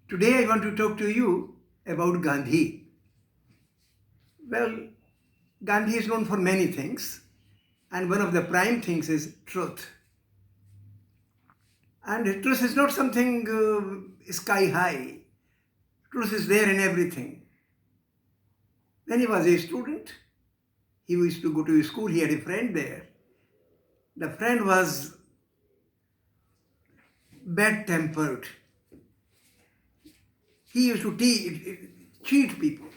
Today I want to talk to you about Gandhi. Well, Gandhi is known for many things, and one of the prime things is truth. And truth is not something sky high. Truth is there in everything. When he was a student, he used to go to school. He had a friend there. The friend was bad-tempered. He used to cheat people.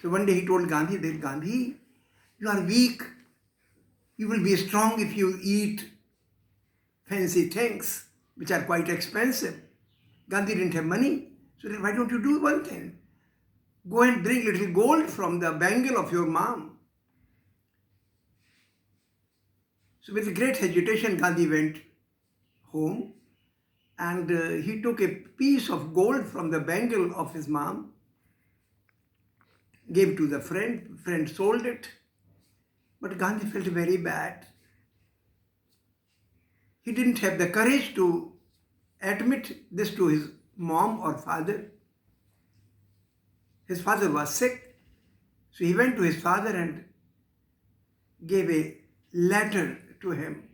So one day he told Gandhi that Gandhi, you are weak. You will be strong if you eat fancy things, which are quite expensive. Gandhi didn't have money. So then why don't you do one thing? Go and bring little gold from the bangle of your mom. So with great hesitation, Gandhi went home and he took a piece of gold from the bangle of his mom, gave to the friend sold it. But Gandhi felt very bad. He didn't have the courage to admit this to his mom or father. His father was sick, so he went to his father and gave a letter to him.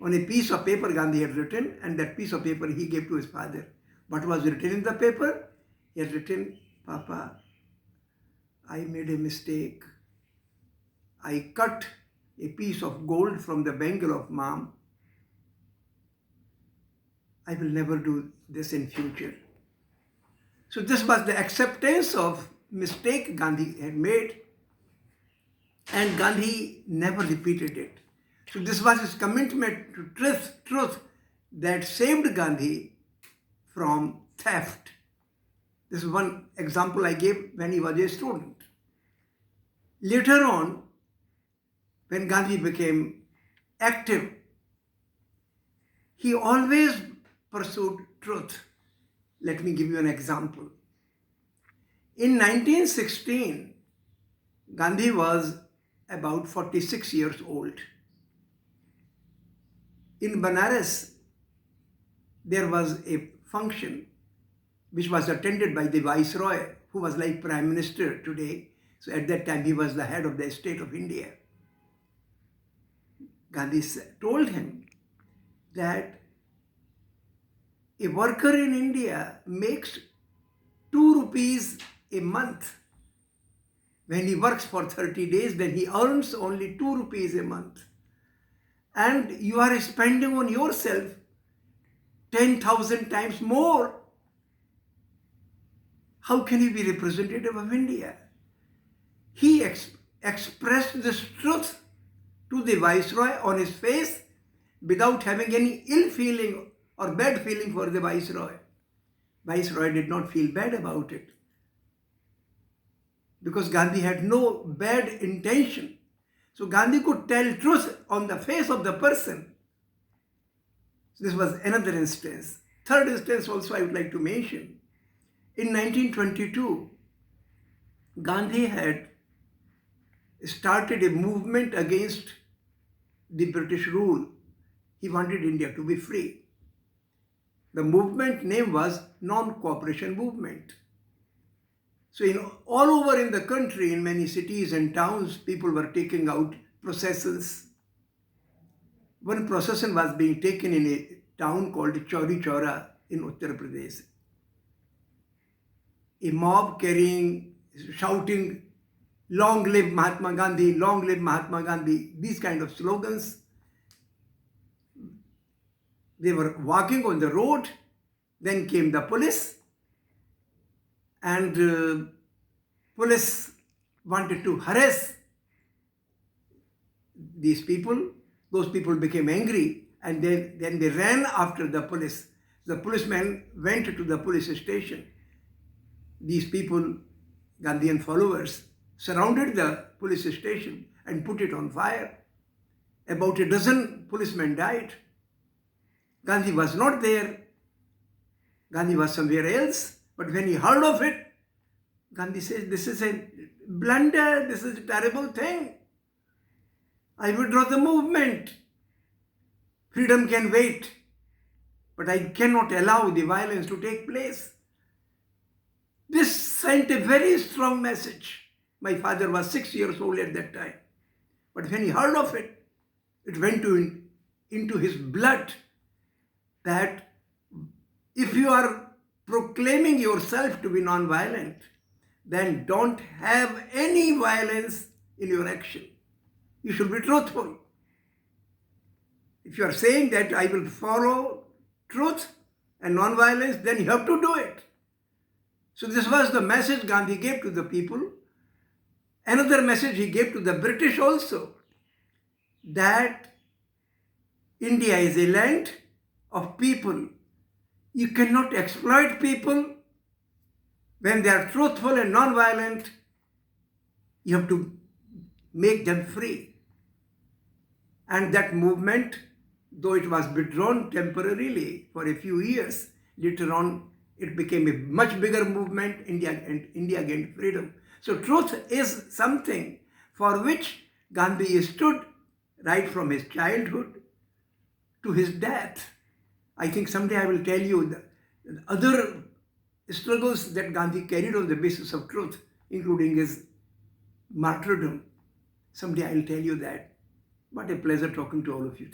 On a piece of paper Gandhi had written, and that piece of paper he gave to his father. What was written in the paper? He had written, Papa, I made a mistake. I cut a piece of gold from the bangle of mom. I will never do this in future. So this was the acceptance of mistake Gandhi had made, and Gandhi never repeated it. So this was his commitment to truth that saved Gandhi from theft. This is one example I gave when he was a student. Later on, when Gandhi became active, he always pursued truth. Let me give you an example. In 1916, Gandhi was about 46 years old. In Banaras, there was a function which was attended by the Viceroy, who was like Prime Minister today. So at that time, he was the head of the state of India. Gandhi told him that a worker in India makes 2 rupees a month. When he works for 30 days, then he earns only 2 rupees a month. And you are spending on yourself 10,000 times more. How can you be representative of India? He expressed this truth to the Viceroy on his face without having any ill feeling or bad feeling for the Viceroy. Viceroy did not feel bad about it because Gandhi had no bad intention. So Gandhi could tell truth on the face of the person. So this was another instance. Third instance also I would like to mention. In 1922, Gandhi had started a movement against the British rule. He wanted India to be free. The movement name was Non-Cooperation Movement. So all over in the country, in many cities and towns, people were taking out processions. One procession was being taken in a town called Chauri Chaura in Uttar Pradesh. A mob shouting, long live Mahatma Gandhi, long live Mahatma Gandhi, these kind of slogans. They were walking on the road, then came the police, and police wanted to harass these people. Those people became angry, and then they ran after the police. The policemen went to the police station. These people, Gandhian followers, surrounded the police station and put it on fire. About a dozen policemen died. Gandhi was not there. Gandhi was somewhere else. But when he heard of it, Gandhi says, this is a blunder, this is a terrible thing. I withdraw the movement. Freedom can wait, but I cannot allow the violence to take place. This sent a very strong message. My father was 6 years old at that time. But when he heard of it, it went into his blood that if you are proclaiming yourself to be non-violent, then don't have any violence in your action. You should be truthful. If you are saying that I will follow truth and non-violence, then you have to do it. So this was the message Gandhi gave to the people. Another message he gave to the British also, that India is a land of people. You cannot exploit people. When they are truthful and non-violent, you have to make them free. And that movement, though it was withdrawn temporarily for a few years, later on it became a much bigger movement. India gained freedom. So truth is something for which Gandhi stood right from his childhood to his death. I think someday I will tell you the other struggles that Gandhi carried on the basis of truth, including his martyrdom. Someday I will tell you that. What a pleasure talking to all of you.